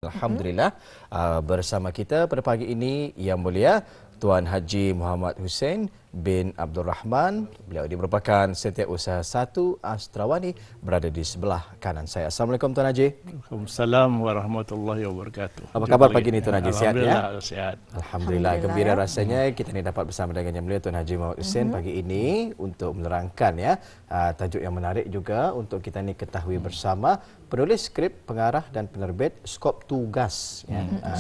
Alhamdulillah, bersama kita pada pagi ini Yang Mulia Tuan Haji Muhammad Hussein bin Abdul Rahman. Beliau ini merupakan setiausaha 1 Astrawani, berada di sebelah kanan saya. Assalamualaikum Tuan Haji. Waalaikumsalam warahmatullahi wabarakatuh. Apa khabar pagi ini Tuan Haji? Sihat ya? Alhamdulillah sihat. Alhamdulillah, gembira rasanya kita ni dapat bersama dengan Yang Mulia Tuan Haji Muhammad Hussein pagi ini untuk menerangkan tajuk yang menarik juga untuk kita ni ketahui bersama. Penulis skrip, pengarah dan penerbit skop tugas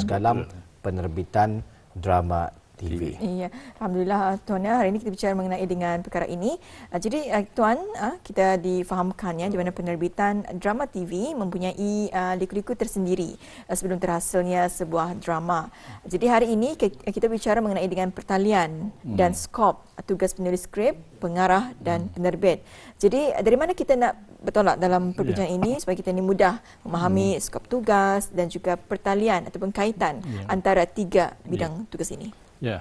dalam penerbitan drama TV. Iya, alhamdulillah Tuan, hari ini kita bicara mengenai dengan perkara ini. Jadi Tuan, kita difahamkan di mana penerbitan drama TV mempunyai liku-liku tersendiri sebelum terhasilnya sebuah drama. Jadi hari ini kita bicara mengenai dengan pertalian dan skop tugas penulis skrip, pengarah dan penerbit. Jadi dari mana kita nak bertolak dalam perbincangan ini supaya kita ini mudah memahami skop tugas dan juga pertalian ataupun kaitan antara 3 bidang tugas ini. Ya.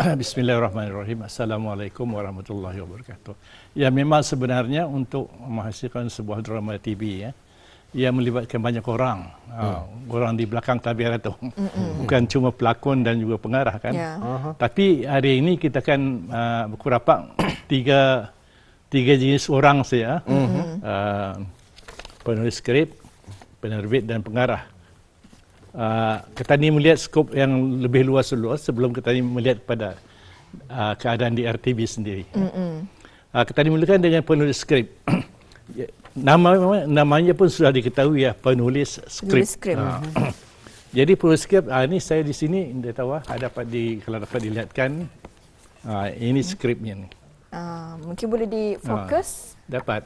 Bismillahirrahmanirrahim. Assalamualaikum warahmatullahi wabarakatuh. Ya, memang sebenarnya untuk menghasilkan sebuah drama TV ia melibatkan banyak orang. Orang di belakang tabir itu. Bukan cuma pelakon dan juga pengarah kan. Tapi hari ini kita akan berkurapak tiga jenis orang saja. Penulis skrip, penerbit dan pengarah. Kita ni melihat skop yang lebih luas sebelum kita ni melihat pada keadaan di RTV sendiri. Kita dimulakan dengan penulis skrip. Namanya pun sudah diketahui penulis skrip. Jadi penulis skrip ini saya di sini dia tahu kalau dapat dilihatkan ini skripnya ni. Mungkin boleh difokus. Dapat.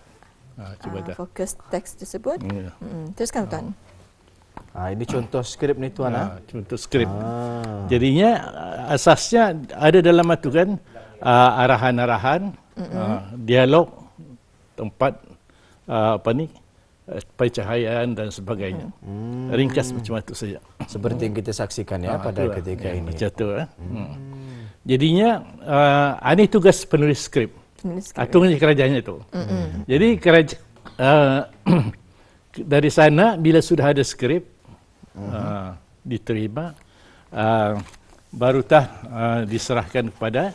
Cuba dah. Fokus teks tersebut. Teruskan Tuan. Ini contoh skrip ni Tuan. Contoh skrip. Jadinya asasnya ada dalam itu kan arahan-arahan, dialog, tempat pencahayaan dan sebagainya. Ringkas macam itu saja. Seperti yang kita saksikan pada ketika ini. Macam itu. Jadinya ini tugas penulis skrip. Atau kerajaannya itu. Jadi dari sana bila sudah ada skrip diterima, barutah diserahkan kepada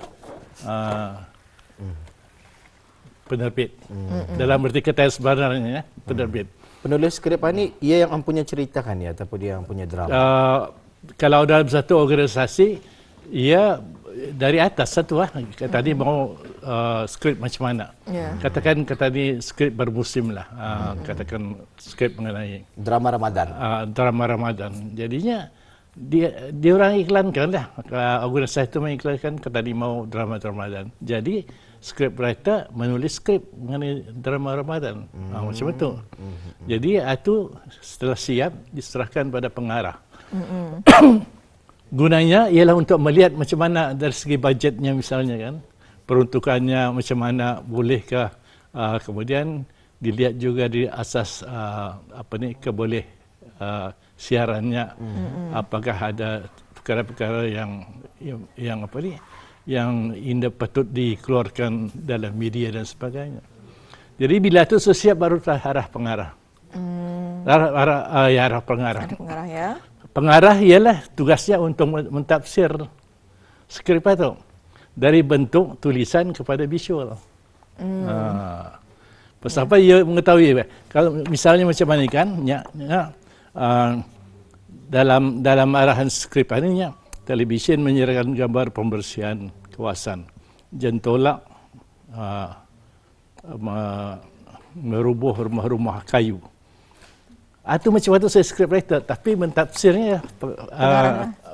penerbit. Dalam arti kata sebenarnya penerbit. Penulis skrip ini ia yang mempunyai cerita kan ataupun dia yang punya drama? Kalau dalam satu organisasi, ia dari atas satu tadi mau skrip macam mana. Katakan tadi skrip bermusim lah. Katakan skrip mengenai drama Ramadan. Drama Ramadan. Jadinya dia orang iklankan lah. Organisasi itu mengiklankan tadi mau drama Ramadan. Jadi skrip writer menulis skrip mengenai drama Ramadan. Macam itu. Jadi itu setelah siap diserahkan pada pengarah. Gunanya ialah untuk melihat macam mana dari segi bajetnya misalnya kan, peruntukannya macam mana, bolehkah, kemudian dilihat juga di asas keboleh siarannya, apakah ada perkara-perkara yang indah patut dikeluarkan dalam media dan sebagainya. Jadi bila itu siap baru arah pengarah. Arah pengarah. Ada pengarah ya. Pengarah ialah tugasnya untuk mentafsir skrip itu dari bentuk tulisan kepada visual. Pasal apa ia mengetahui kalau misalnya macam mana kan dalam arahan skrip ini televisyen menyerahkan gambar pembersihan kawasan, jentolak merubuh rumah-rumah kayu. Itu macam itu saya script writer, tapi mentafsirnya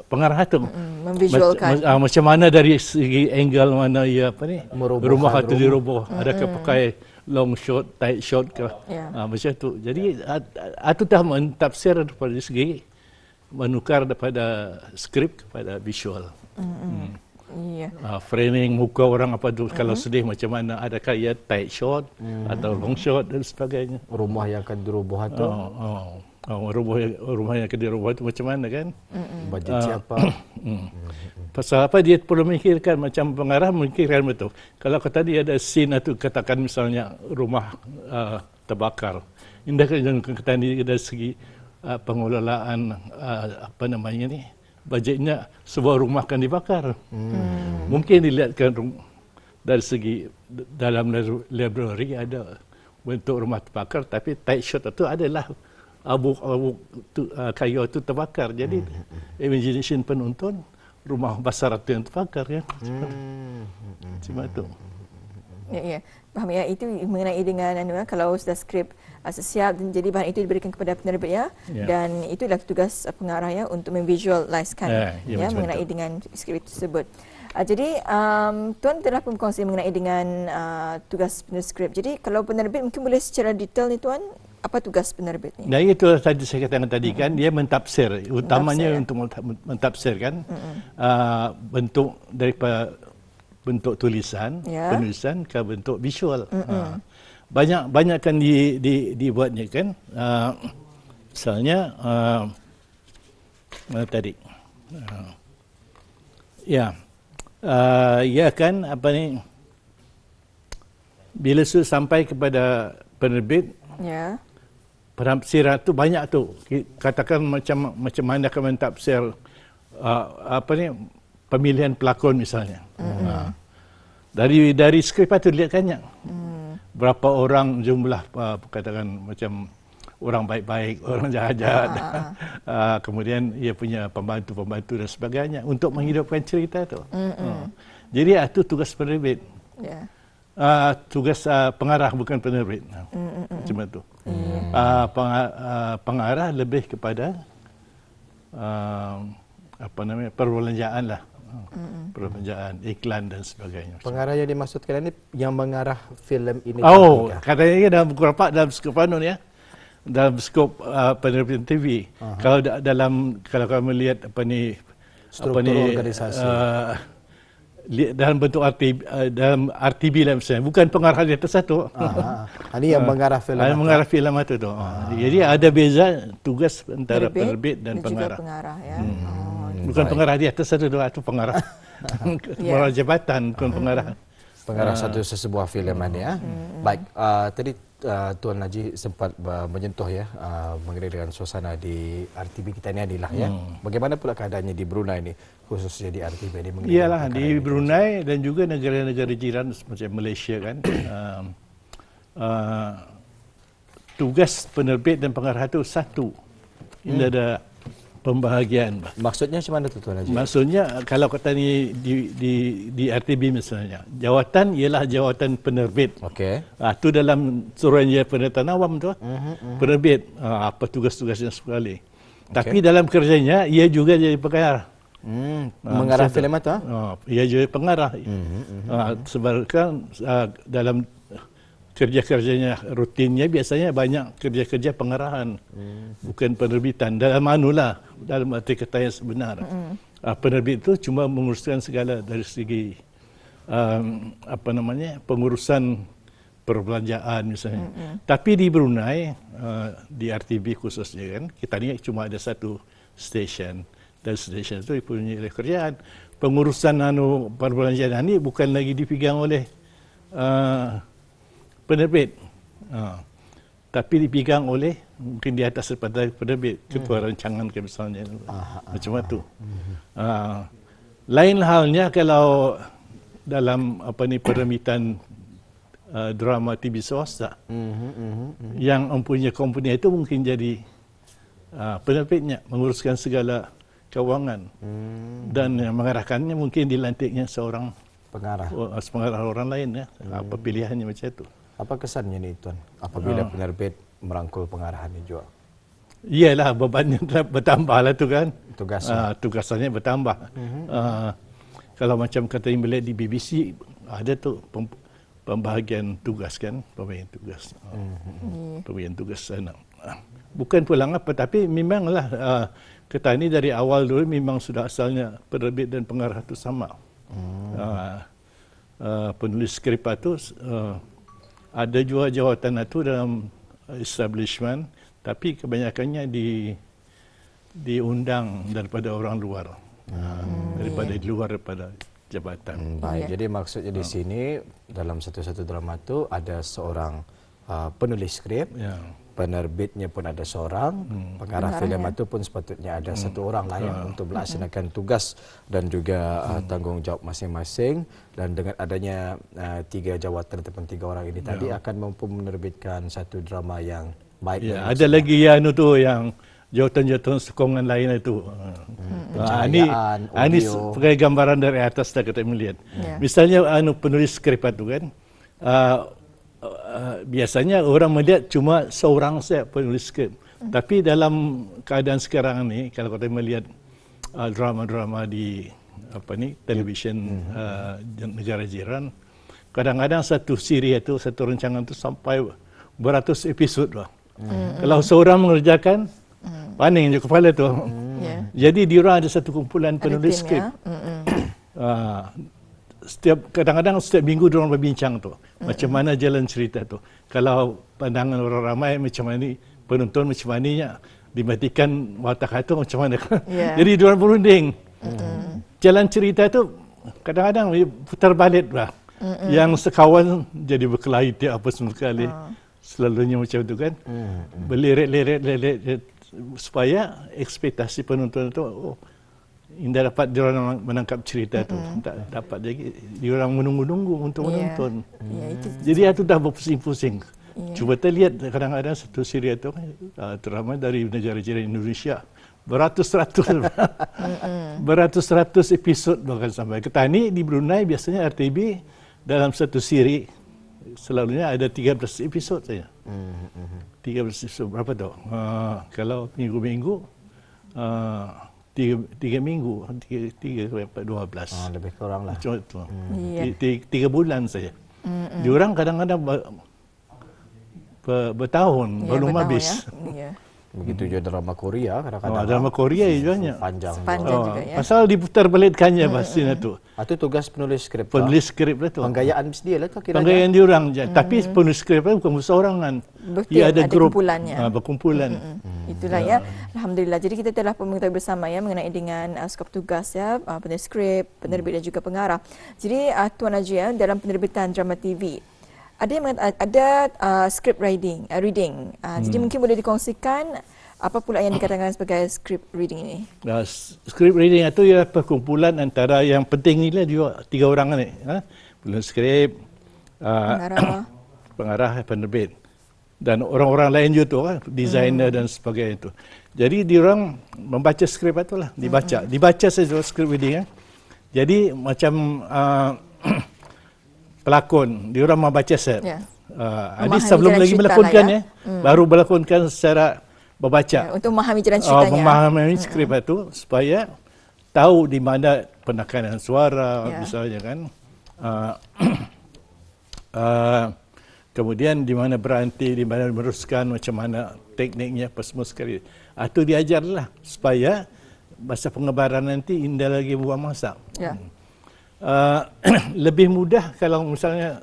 pengarah itu. Memvisualkan. Macam mana dari segi angle mana rumah itu dirubuh. Adakah pakai long shot, tight shot ke? Macam itu. Jadi itu dah mentafsir dari segi menukar daripada skrip kepada visual. Framing muka orang apa tu kalau sedih macam mana, adakah ia tight shot atau long shot dan sebagainya. Rumah yang akan dirubuh itu rumah yang akan dirubuh itu macam mana kan, bajet siapa. Pasal apa dia perlu memikirkan, macam pengarah memikirkan betul. Kalau tadi ada scene itu katakan misalnya rumah terbakar, indah kan dari segi pengelolaan apa namanya ni, bajetnya sebuah rumah akan dibakar. Mungkin dilihatkan dari segi dalam library ada bentuk rumah terbakar, tapi tight shot itu adalah abu kayu itu terbakar. Jadi imagination penonton rumah besar itu yang terbakar kan. Cuma itu. Ya, faham ya. Itu mengenai dengan kalau sudah skrip sesiap, jadi bahan itu diberikan kepada penerbit ya. Dan itulah tugas pengarah ya untuk memvisualiskan mengenai dengan skrip tersebut. Jadi Tuan telah pun berkongsi mengenai dengan tugas penerskrip. Jadi kalau penerbit mungkin boleh secara detail ni Tuan, apa tugas penerbit ni? Nah, itu tadi saya katakan tadi kan, dia mentafsir, utamanya untuk mentafsir kan bentuk daripada bentuk tulisan, penulisan ke bentuk visual. Banyak kan dibuatnya kan. Misalnya tadi ya kan apa ni, bila sudah sampai kepada penerbit, penafsiran tu banyak tu. Katakan macam mana akan mentafsir apa ni, pemilihan pelakon misalnya. Dari skrip itu dilihat banyak. Berapa orang jumlah katakan macam orang baik-baik, orang jahat-jahat. Kemudian ia punya pembantu-pembantu dan sebagainya untuk menghidupkan cerita itu. Jadi itu tugas penerbit. Tugas pengarah bukan penerbit. Cuma itu. Pengarah lebih kepada apa namanya, perbelanjaan lah. Perbelanjaan, iklan dan sebagainya. Pengarah yang dimaksudkan ini yang mengarah filem ini. Katanya dalam beberapa dalam skop ya. Dalam skop penerbitan TV. Kalau kamu lihat apa ni, struktur organisasi. Dalam bentuk dalam RTB lah misalnya, bukan pengarah di atas satu. Ini yang mengarah filem. Mengarah filem itu tu. Jadi ada beza tugas antara penerbit dan pengarah. Juga pengarah ya. Bukan pengarah di atas satu, itu pengarah. Pengarah jabatan, bukan pengarah. Pengarah sebuah filem ya. Baik, tadi Tuan Najib sempat menyentuh ya mengenai dengan suasana di RTB kita ni adalah ya. Bagaimana pula keadaannya di Brunei ni, khususnya di RTB ni? Iyalah di Brunei dan juga negara-negara jiran macam Malaysia kan. Tugas penerbit dan pengarah itu satu. Ini ada pembahagian. Maksudnya macam mana tu Tuan Najib? Maksudnya kalau kata ni di RTB misalnya, jawatan ialah jawatan penerbit. Okey. Itu dalam Suruhanjaya Pendidikan Awam tu. Penerbit apa tugas-tugasnya sekali. Tapi dalam kerjanya ia juga jadi pengarah. Mengarah filem itu? Ia jadi pengarah. Sebabkan dalam kerja-kerjanya rutinnya biasanya banyak kerja-kerja pengarahan, bukan penerbitan. Dalam dalam arti kata yang sebenar. Penerbit itu cuma menguruskan segala dari segi apa namanya, pengurusan perbelanjaan misalnya. Tapi di Brunei, di RTB khususnya kan, kita ni cuma ada satu stesen, dan stesen itu punya kerjaan. Pengurusan perbelanjaan ini bukan lagi dipegang oleh penerbit, tapi dipegang oleh mungkin di atas daripada penerbit, ketua rancangan ke misalnya, macam itu. Lain halnya kalau dalam apa ni, penerbitan drama TV swasta yang mempunyai company itu mungkin jadi penerbitnya, menguruskan segala kewangan dan yang mengarahkannya mungkin dilantiknya seorang pengarah orang lain ya. Apa pilihannya macam itu. Apa kesannya ni Tuan apabila penerbit merangkul pengarahan ini juga? Iyalah, bebannya bertambahlah tu kan. Tugasannya bertambah. Kalau macam kata yang melihat di BBC, ada tu pembahagian tugas kan, pembahagian tugas. Pembahagian tugas sana. Bukan pulang apa, tapi memanglah kata ini dari awal dulu memang sudah asalnya penerbit dan pengarah itu sama. Penulis skrip itu ada juga jawatan itu dalam establishment, tapi kebanyakannya diundang daripada orang luar, daripada jabatan. Baik, jadi maksudnya di sini dalam satu-satu drama itu ada seorang penulis skrip, Ya. penerbitnya pun ada seorang, pengarah filem itu pun sepatutnya ada satu orang lah untuk melaksanakan tugas dan juga tanggungjawab masing-masing. Dan dengan adanya 3 jawatan ataupun 3 orang ini tadi akan mampu menerbitkan satu drama yang baik. Ya, ada lagi yang tu yang jawatan-jawatan sokongan lain itu. Ini sebagai gambaran dari atas dah kita melihat. Misalnya penulis skrip itu kan, biasanya orang melihat cuma seorang saja penulis skrip. Tapi dalam keadaan sekarang ni, kalau kita melihat drama-drama di televisyen negara jiran, kadang-kadang satu siri itu, satu rancangan itu sampai beratus episod lah. Kalau seorang mengerjakan, paning je kepala tu. Jadi diorang ada satu kumpulan penulis skrip. Kadang-kadang setiap minggu diorang berbincang tu, macam mana jalan cerita tu. Kalau pandangan orang ramai macam mana, penonton macam mana, dimatikan watak itu macam mana. Jadi diorang berunding. Jalan cerita tu kadang-kadang putar balik lah. Yang sekawan jadi berkelahi tiap apa semua sekali. Selalunya macam tu kan. Berlirik-lirik supaya ekspektasi penonton itu indah dapat diorang menangkap cerita tu. Tak dapat lagi diorang menunggu-nunggu untuk menonton. Jadi itu dah berpusing-pusing. Cuba kita lihat kadang-kadang satu siri itu terutama dari negara jiran Indonesia beratus-ratus episod bahkan sampai ke tani di Brunei. Biasanya RTB dalam satu siri selalunya ada 13 episod saja. 13 episod berapa tu? Kalau minggu-minggu 3 minggu, 12. Lebih kurang lah. Macam itu. 3 bulan saja. Diorang kadang-kadang bertahun belum habis. Begitu juga drama Korea kadang-kadang. Drama Korea juga panjang juga ya. Pasal diputar balikkannya pastinya tu. Itu tugas penulis skrip. Penulis skrip lah tu. Penggayaan dia lah tu kiranya. Penggayaan diorang je. Tapi penulis skrip lah bukan seorangan. Ia ada grup. Berkumpulan. Itulah ya. Alhamdulillah. Jadi kita telah mengetahui bersama ya mengenai dengan skop tugas ya, penulis skrip, penerbit dan juga pengarah. Jadi Tuan Haji ya, dalam penerbitan drama TV ada script reading. Jadi mungkin boleh dikongsikan apa pula yang dikatakan sebagai script reading ini? Script reading itu ialah perkumpulan antara yang penting ni lah dia 3 orang ni. Penulis skrip, pengarah, penerbit. Dan orang-orang lain juga tu, designer dan sebagainya itu. Jadi diorang membaca skrip itu lah, dibaca saja script reading. Jadi macam pelakon, diorang membaca set. Jadi sebelum lagi melakonkan lah baru melakonkan secara membaca. Untuk memahami jalan ceritanya. Memahami skrip itu supaya tahu di mana penekanan suara misalnya kan. Kemudian di mana berhenti, di mana meneruskan, macam mana tekniknya apa semua sekali. Itu diajarlah supaya masa pengebaran nanti indah lagi buang masa. Lebih mudah kalau misalnya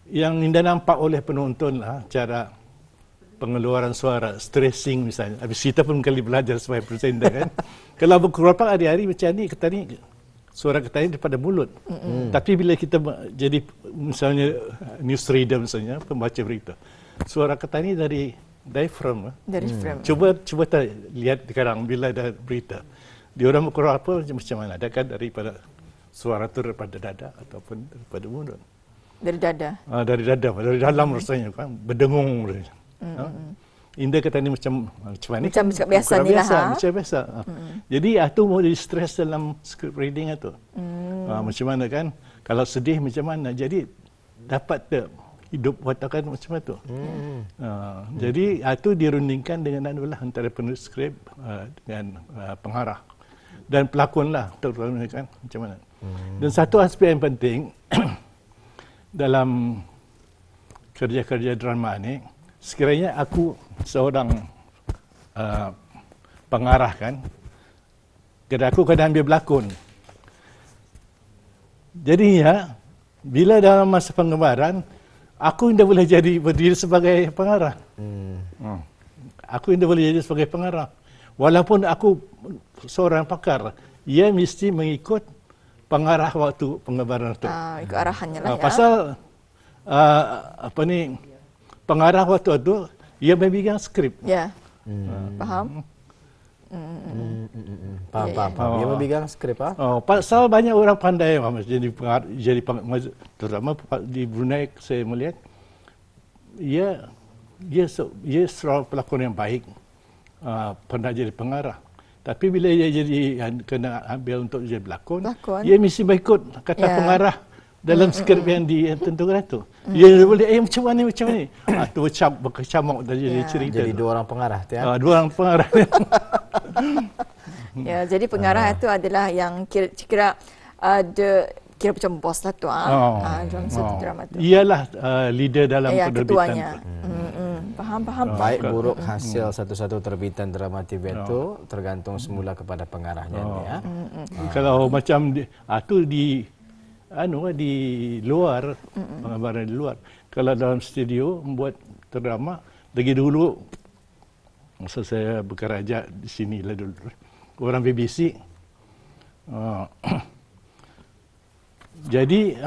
yang indah nampak oleh penonton lah cara pengeluaran suara, stressing misalnya. Habis kita pun kali belajar sebagai presenter kan. Kalau beberapa hari-hari macam ni, kita ni suara kita ni daripada mulut. Tapi bila kita jadi misalnya news reader misalnya, pembaca berita, suara kita ni dari diaphragm. Cuba kita lihat sekarang bila ada berita. Dia orang berkurang apa macam mana? Adakah daripada suara tu daripada dada ataupun daripada mulut? Dari dada. Dari dada, dari dalam rasanya kan, berdengung. Indah kata ni macam mana? Macam biasa ni lah. Macam biasa. Jadi itu mau di stress dalam script reading itu. Macam mana kan? Kalau sedih macam mana? Jadi dapat hidup watakan macam itu. Jadi itu dirundingkan dengan antara penulis skrip dengan pengarah dan pelakon lah terutama kan macam mana. Dan satu aspek yang penting dalam kerja-kerja drama ni, sekiranya aku seorang pengarah kan, kerana aku kena ambil berlakon. Jadi ya, bila dalam masa pengembaraan, aku tidak boleh jadi berdiri sebagai pengarah. Aku tidak boleh jadi sebagai pengarah. Walaupun aku seorang pakar, ia mesti mengikut pengarah waktu pengembaraan itu. Ikut arahannya lah ya. Pasal pengarah waktu itu ia memegang skrip. Ya. Faham? Faham. Dia memegang skrip Pasal banyak orang pandai terutama di Brunei saya melihat dia seorang pelakon yang baik, pernah jadi pengarah. Tapi bila dia kena ambil untuk jadi pelakon, dia mesti ikut kata pengarah dalam skrip yang ditentukan itu. Dia boleh macam mana. Itu berkecamuk dan jadi cerita. Jadi dua orang pengarah tu ya. Dua orang pengarah. Ya, jadi pengarah itu adalah yang kira macam bos lah tu dalam satu drama tu. Ialah leader dalam penerbitan. Ketuanya. Faham. Baik buruk hasil satu-satu terbitan drama TV itu tergantung semula kepada pengarahnya ya. Kalau macam itu di luar, penggambaran di luar. Kalau dalam studio membuat drama, lagi dulu masa saya bekerja di sini lah dulu, orang BBC. Jadi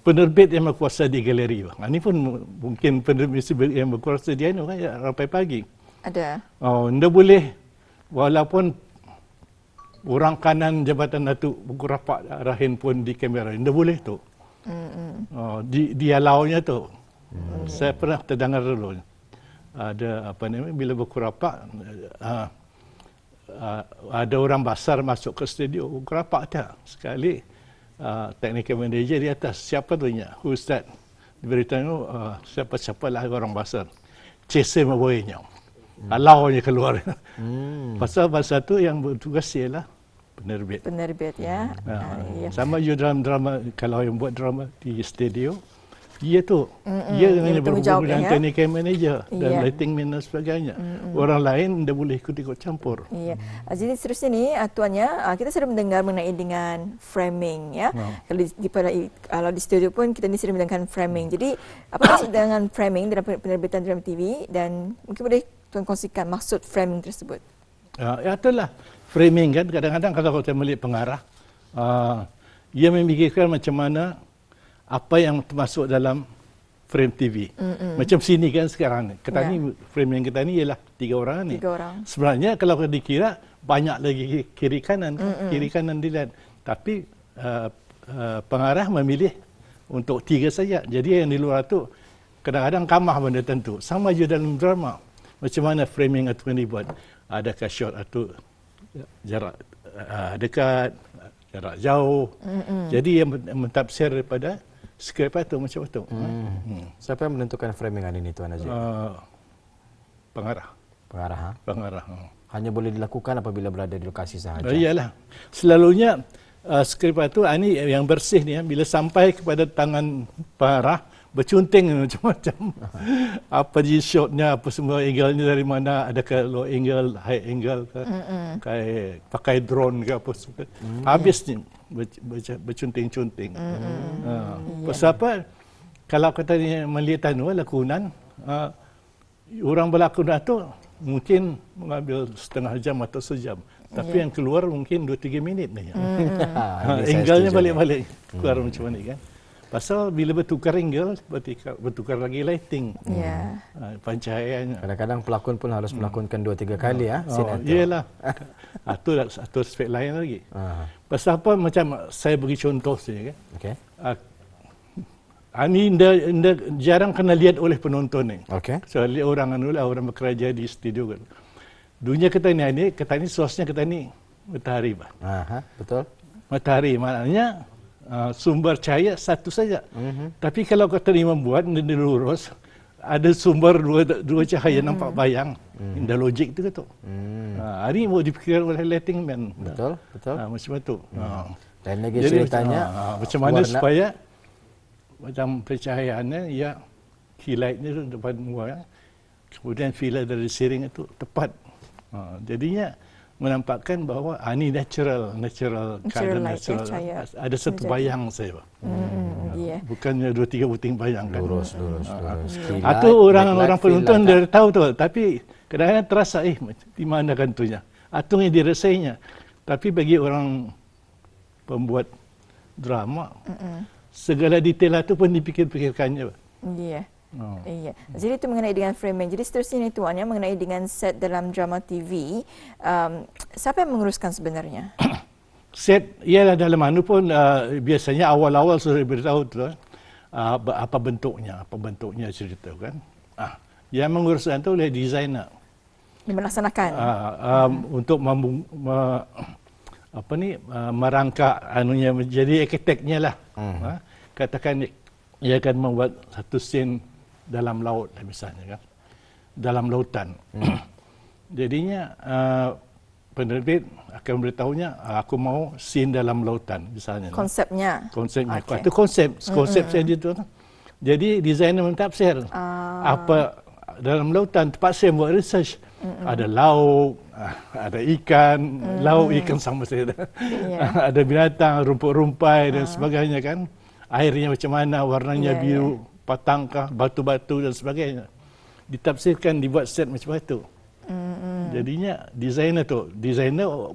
penerbit yang berkuasa di galeri. Ini pun mungkin penerbit yang berkuasa di sampai pagi. Ada. Anda boleh, walaupun orang kanan Jabatan Datuk buku rapat arah handphone di kamera, anda boleh tu. Di alaunya tu. Saya pernah terdengar dulu. Ada bila buku rapat, ada orang basar masuk ke studio, buku rapat tak. Sekali technical manager di atas, siapa tu nya? Who's that? Diberitahu siapa-siapalah orang basar. Cese maboynya. Alaunya keluar. Pasal tu yang bertugas ialah penerbit ya. Sama juga dalam drama, kalau yang buat drama di studio, dia dengan berhubung dengan technical manager dan lighting man dan sebagainya. Orang lain tidak boleh ikut campur. Ya. Jadi seterusnya ni tuannya, kita sudah mendengar mengenai dengan framing ya. Kalau di studio pun kita ni sudah mendengarkan framing. Jadi apa maksud dengan framing dalam penerbitan drama TV, dan mungkin boleh tuan kongsikan maksud framing tersebut? Itulah framing kan. Kadang-kadang kalau kita melihat pengarah, ia memikirkan macam mana apa yang termasuk dalam frame TV. Macam sini kan sekarang. Frame yang kita ni ialah 3 orang ni. 3 orang. Sebenarnya kalau dikira banyak lagi kiri kanan, kiri kanan dilihat. Tapi pengarah memilih untuk 3 saja. Jadi yang di luar tu kadang-kadang kamah benda tentu. Sama juga dalam drama. Macam mana framing itu dibuat? Adakah shot atau jarak dekat, jarak jauh. Jadi yang mentafsir daripada skrip itu macam itu. Siapa yang menentukan framingan ini Tuan Najib? Pengarah. Pengarah. Hanya boleh dilakukan apabila berada di lokasi sahaja. Iyalah. Selalunya skrip itu ini yang bersih ni, bila sampai kepada tangan pengarah, bercunting macam-macam. Apa je shotnya, apa semua angle-nya dari mana, adakah low angle, high angle ke, pakai drone ke apa semua. Habis ni bercunting-cunting. Pasal apa? Kalau kita melihat lakonan, orang berlakon itu mungkin mengambil setengah jam atau sejam. Tapi yang keluar mungkin 2-3 minit ni. Angle-nya balik-balik keluar macam ni kan. Pasal bila bertukar angle, bertukar lagi lighting. Pencahayaan. Kadang-kadang pelakon pun harus melakonkan 2-3 kali Iyalah. Itu aspek lain lagi. Pasal apa, macam saya bagi contoh saja kan. Okey. Ini jarang kena lihat oleh penonton ni. Okey. Soalnya orang bekerja di studio kan. Dunia kita ni source-nya kita ni matahari bah. Betul. Matahari maknanya sumber cahaya satu saja. Tapi kalau kita ni membuat dan dilurus, ada sumber dua cahaya nampak bayang. Indah logik tu kata. Hari mau dipikir oleh lighting man. Betul. Macam itu. Dan lagi ceritanya macam mana supaya macam pencahayaannya highlightnya tu depan muka, kemudian filter dari siring itu tepat. Jadinya menampakkan bahawa ini natural ada satu bayang saya. Bukannya 2-3 puting bayang kan. Lurus. Atau orang penonton dia tahu tu, tapi kadang-kadang terasa di mana kan tunya. Atau yang dirasainya. Tapi bagi orang pembuat drama, segala detail itu pun dipikir-pikirkannya. Iya. Jadi itu mengenai dengan framing. Jadi seterusnya ni Tuan, mengenai dengan set dalam drama TV, siapa yang menguruskan sebenarnya? Set ialah dalam mana pun biasanya awal-awal sudah diberitahu tu apa bentuknya cerita kan. Yang menguruskan tu oleh designer. Yang melaksanakan. Untuk merangkak anunya menjadi arkiteknya lah. Katakan ia akan membuat satu scene dalam laut misalnya kan, dalam lautan. Jadinya penerbit akan beritahunya aku mau scene dalam lautan misalnya. Konsepnya. Okay. Itu konsep saya itu. Jadi designer mentafsir apa dalam lautan, terpaksa buat research. Ada lauk, ada ikan, lauk ikan sama saja. Ada binatang, rumput-rumpai dan sebagainya kan. Airnya macam mana, warnanya biru, patangkah, batu-batu dan sebagainya. Ditafsirkan, dibuat set macam itu. Jadinya designer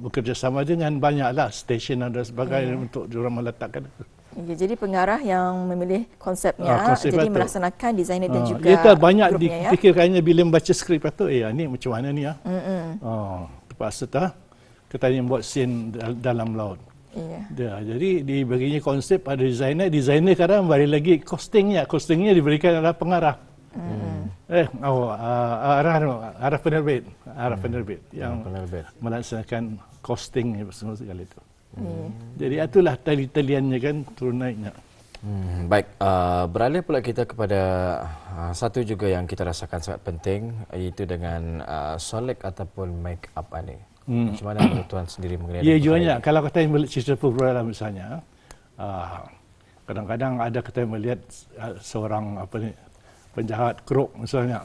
bekerjasama dengan banyaklah stesen dan sebagainya untuk diorang meletakkan itu. Ya, jadi pengarah yang memilih konsepnya, jadi itu melaksanakan designer dan juga kita banyak dipikirkannya bila membaca skrip itu, ni macam mana ni ya. Terpaksa kita yang buat scene dalam laut. Jadi dibaginya konsep pada designer kadang balik lagi costingnya diberikan oleh pengarah. Arah penerbit yang melaksanakan costing semua segala itu. Jadi itulah tali-taliannya kan turun naiknya. Baik, beralih pula kita kepada satu juga yang kita rasakan sangat penting, iaitu dengan solek ataupun make up ini. Macam mana menurut Tuan sendiri mengenai jualnya. Kalau kita melihat cerita Purwala misalnya, kadang-kadang ada kita melihat seorang penjahat keruk misalnya,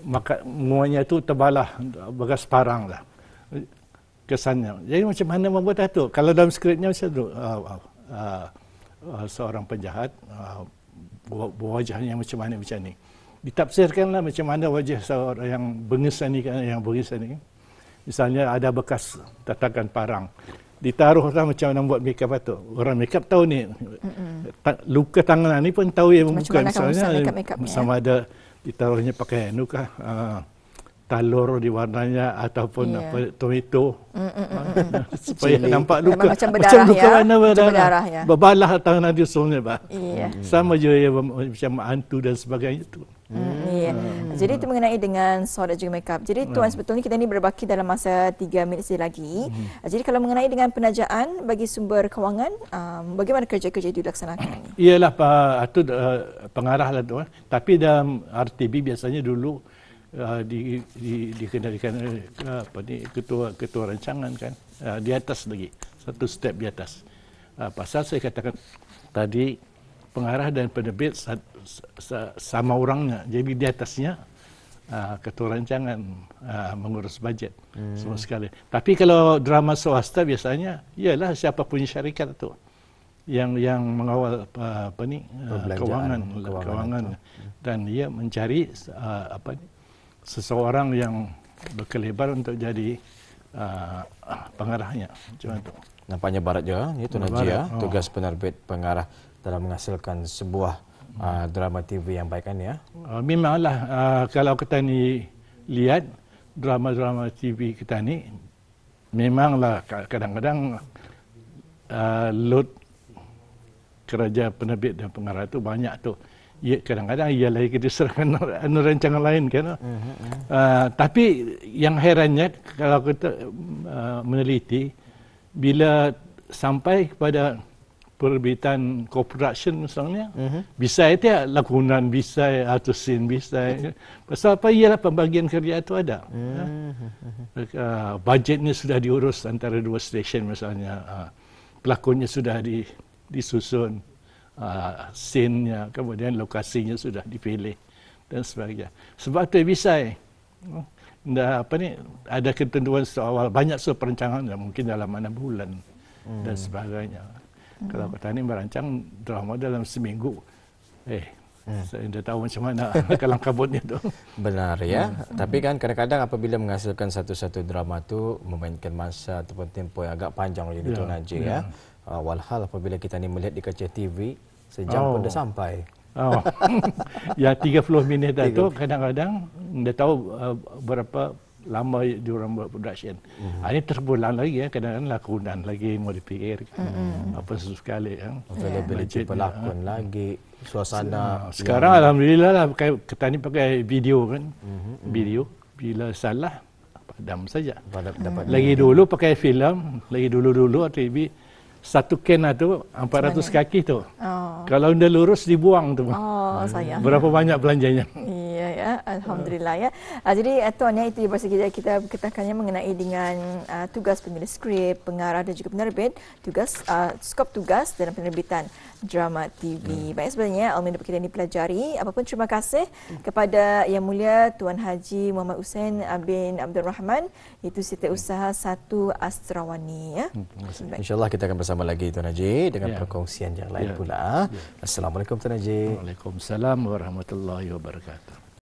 maka muanya itu terbalah bekas parang lah kesannya. Jadi macam mana membuat itu? Kalau dalam skripnya macam itu, seorang penjahat wajahnya macam mana macam ni. Ditafsirkanlah macam mana wajah seorang yang bengis ni. Misalnya ada bekas tatakan parang, ditaruhlah macam mana buat makeup itu. Orang makeup tahu ni, luka tangan ni pun tahu yang bukan misalnya sama ada ditaruhnya pakai nukah talur di warnanya ataupun tomato supaya nampak luka macam berdarah, berbalah tangan dia sebenarnya sama je macam hantu dan sebagainya itu. Jadi itu mengenai dengan solat juga makeup. Jadi Tuan, sebetulnya kita ni berbaki dalam masa 3 minit lagi. Jadi kalau mengenai dengan penajaan bagi sumber kewangan, bagaimana kerja-kerja itu dilaksanakan? Iyalah itu pengarah lah tu. Tapi dalam RTB biasanya dulu dikendalikan ketua rancangan kan, di atas lagi, satu step di atas. Pasal saya katakan tadi pengarah dan penerbit sama orangnya, jadi di atasnya ketua rancangan mengurus bajet semua sekali. Tapi kalau drama swasta biasanya ialah siapa punya syarikat itu yang mengawal kewangan dan dia mencari seseorang yang berkelebar untuk jadi pengarahnya. Macam itu. Nampaknya barat juga, itu Najia, tugas penerbit pengarah dalam menghasilkan sebuah drama TV yang baik kan ya? Memanglah, kalau kita ni lihat drama-drama TV kita ni, memanglah kadang-kadang load kerja penerbit dan pengarah itu banyak tu. Kadang-kadang ia lagi diserahkan rancangan lain kan. Tapi yang herannya kalau kita meneliti, bila sampai kepada perbitan co-production misalnya, bisa itu lakonan, bisa atau scene, bisa. Pasal apa? Ialah pembagian kerja itu ada. Budgetnya sudah diurus antara dua stesen misalnya. Pelakonnya sudah disusun. Scene-nya, kemudian lokasinya sudah dipilih dan sebagainya. Sebab itu bisa ada ketentuan awal, banyak perencanaan mungkin dalam 6 bulan dan sebagainya. Kalau kata ni merancang drama dalam seminggu, saya dah tahu macam mana kalang kabutnya tu. Benar ya. Tapi kan kadang-kadang apabila menghasilkan satu-satu drama tu memainkan masa ataupun tempoh yang agak panjang oleh Tuan Najib ya. Walhal apabila kita ni melihat di kaca TV, sejam pun dah sampai. Oh. Ya 30 minit itu kadang-kadang dia tahu berapa lama diorang buat production. Ini terpulang lagi ya, kadang-kadang lakonan lagi mau dipikir apa sesekali ya. Availability pelakon lagi, suasana. Sekarang alhamdulillah lah kita ni pakai video kan. Video bila salah padam saja. Lagi dulu pakai filem, lagi dulu TV satu ken tu 400 kaki tu. Kalau dah lurus dibuang tu. Sayang. Berapa banyak belanjanya? Iya ya, alhamdulillah ya. Jadi Tuan ya, itu kita katakannya mengenai dengan tugas penulis skrip, pengarah dan juga penerbit, skop tugas dalam penerbitan drama TV. Baik, sebenarnya ilmu yang dapat kita dipelajari. Apapun terima kasih kepada Yang Mulia Tuan Haji Muhammad Hussein bin Abdul Rahman, itu Setiausaha 1 Astrawani ya. InsyaAllah kita akan bersama lagi Tuan Haji dengan perkongsian yang lain pula. Assalamualaikum Tuan Haji. Waalaikumsalam warahmatullahi wabarakatuh.